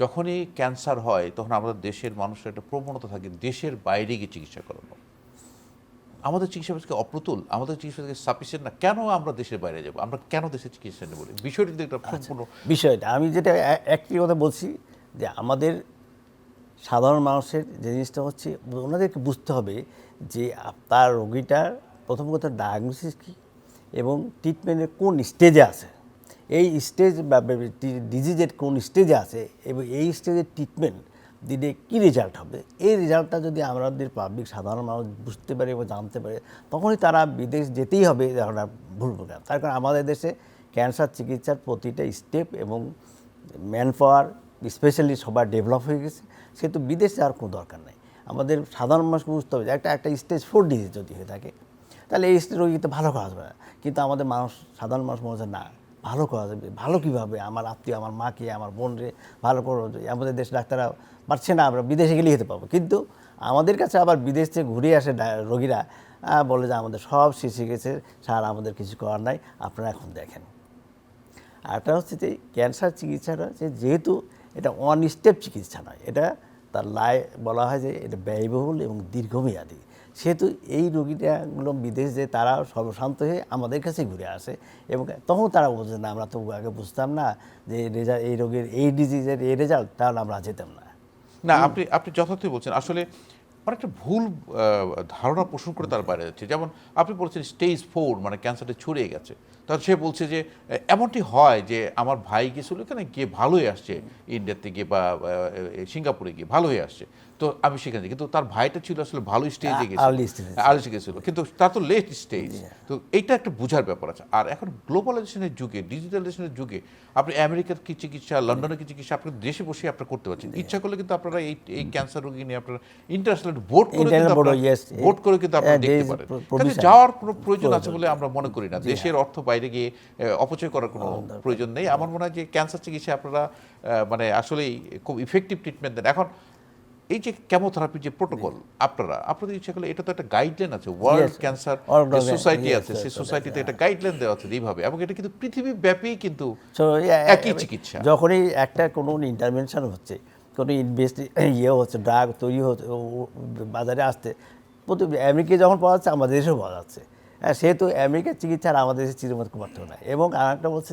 যখনই ক্যান্সার হয় তখন আমাদের দেশের মানুষের একটা প্রবণতা থাকে দেশের বাইরে গিয়ে চিকিৎসা করানো। আমাদের চিকিৎসা ব্যবস্থা অপ্রতুল, আমাদের চিকিৎসা সাফিসিয়েন্ট না, কেন আমরা দেশের বাইরে যাব, আমরা কেন দেশের চিকিৎসা নেব? বিষয়টি কিন্তু একটা সম্পূর্ণ বিষয়টা আমি যেটা একটি কথা বলছি যে আমাদের সাধারণ মানুষের যে জিনিসটা হচ্ছে ওনাদেরকে বুঝতে হবে যে তার রোগীটার প্রথম কথা ডায়াগনোসিস কী এবং ট্রিটমেন্টের কোন স্টেজে আছে, এই স্টেজ বা ডিজিজের কোন স্টেজে আছে এবং এই স্টেজের ট্রিটমেন্ট দিলে কী রেজাল্ট হবে, এই রেজাল্টটা যদি আমাদের পাবলিক সাধারণ মানুষ বুঝতে পারে এবং জানতে পারে তখনই তারা বিদেশ যেতেই হবে ওরা ভুল প্রকার। তার কারণ আমাদের দেশে ক্যান্সার চিকিৎসার প্রতিটা স্টেপ এবং ম্যান পাওয়ার স্পেশালি সবার ডেভেলপ হয়ে গেছে, সেহেতু বিদেশ যাওয়ার কোনো দরকার নেই। আমাদের সাধারণ মানুষকে বুঝতে হবে যে একটা স্টেজ 4 ডিজিজ যদি হয়ে থাকে তাহলে এই স্টেজ রোগীতে ভালো করা যাবে না, কিন্তু আমাদের মানুষ সাধারণ মানুষ মনে হচ্ছে না ভালো করা যাবে, ভালো কীভাবে আমার আত্মীয় আমার মাকে আমার বোনরে ভালো করে, আমাদের দেশ ডাক্তাররা পারছে না, আমরা বিদেশে গেলে যেতে পাবো, কিন্তু আমাদের কাছে আবার বিদেশ থেকে ঘুরে আসে রোগীরা বলে যে আমাদের সব শেষে গেছে স্যার, আমাদের কিছু করার নাই, আপনারা এখন দেখেন। আরটা হচ্ছে যে ক্যান্সার চিকিৎসাটা হচ্ছে যেহেতু এটা ওয়ান স্টেপ চিকিৎসা নয়, এটা তার বলা হয় যে এটা ব্যয়বহুল এবং দীর্ঘমেয়াদী, সেহেতু এই রোগীটাগুলো বিদেশ যে তারা সর্বশান্ত হয়ে আমাদের কাছে ঘুরে আসে এবং তখন তারা বোঝে না আমরা তো আগে বুঝতাম না যে এই রোগের এই ডিজিজের এই রেজাল্ট, তাহলে আমরা যেতাম না। না, আপনি যথার্থই বলছেন। আসলে অনেকটা ভুল ধারণা পোষণ করে তার বাইরে যাচ্ছে। যেমন আপনি বলছেন স্টেজ 4 মানে ক্যান্সারটা ছড়িয়ে গেছে, তখন সে বলছে যে এমনটি হয় যে আমার ভাই গিয়েছিল এখানে গিয়ে ভালো হয়ে আসছে, ইন্ডিয়াতে গিয়ে বা সিঙ্গাপুরে গিয়ে ভালো হয়ে আসছে, তো আমি সেখানে যাই। কিন্তু তার ভাইটা ছিল আসলে ভালো স্টেজে আর্লি গেছিল, কিন্তু তার তো লেট স্টেজ। তো এইটা একটা বোঝার ব্যাপার আছে। আর এখন গ্লোবালাইজেশনের যুগে, ডিজিটালাইজেশনের যুগে আপনি আমেরিকার কি চিকিৎসা, লন্ডনের কি চিকিৎসা আপনি দেশে বসে আপনারা করতে পারছেন। ইচ্ছা করলে কিন্তু আপনারা এই ক্যান্সার রোগী নিয়ে আপনারা ইন্টারন্যাশনাল ভোট করে কিন্তু আপনারা দেখতে পারেন। কাজে যাওয়ার কোনো প্রয়োজন আছে বলে আমরা মনে করি না। দেশের অর্থ বাইরে গিয়ে অপচয় করার কোনো প্রয়োজন নেই। আমার মনে হয় যে ক্যান্সার চিকিৎসা আপনারা মানে আসলেই খুব ইফেক্টিভ ট্রিটমেন্ট দেন। এখন এই যে কেমোথেরাপির যে প্রোটোকল আপনাদের ইচ্ছা করলে এটা তো একটা গাইডলাইন আছে, ওয়ার্ল্ড ক্যান্সার সোসাইটি আছে, সেই সোসাইটিতে একটা গাইডলাইন দেওয়া আছে এইভাবে, এবং এটা কিন্তু পৃথিবীব্যাপী কিন্তু একই চিকিৎসা। যখনই একটা কোনো ইন্টারভেনশন হচ্ছে, কোনো হচ্ছে, ড্রাগ তৈরি হচ্ছে বাজারে আসতে, আমেরিকায় যখন পাওয়া যাচ্ছে আমাদের দেশেও পাওয়া যাচ্ছে, সেহেতু আমেরিকার চিকিৎসা আর আমাদের দেশের চিকিৎসার মধ্যে খুব পার্থক্য নাই। এবং আরেকটা বলছে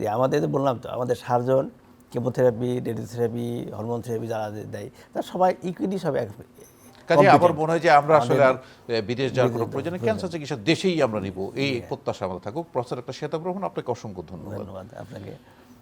যে আমাদের বললাম তো আমাদের surgeon, chemotherapy, radiotherapy, hormone therapy যারা দেয় তারা সবাই ইকুইলি সব কাজে আমার মনে হয় যে আমরা আসলে আর বিদেশ যাওয়ার কোনো প্রয়োজন নেই, ক্যান্সার চিকিৎসা দেশেই আমরা নিব, এই প্রত্যাশা আমাদের থাকুক। প্রফেসর একটা শ্বেতাগ্রহণ, আপনাকে অসংখ্য ধন্যবাদ। আপনাকে।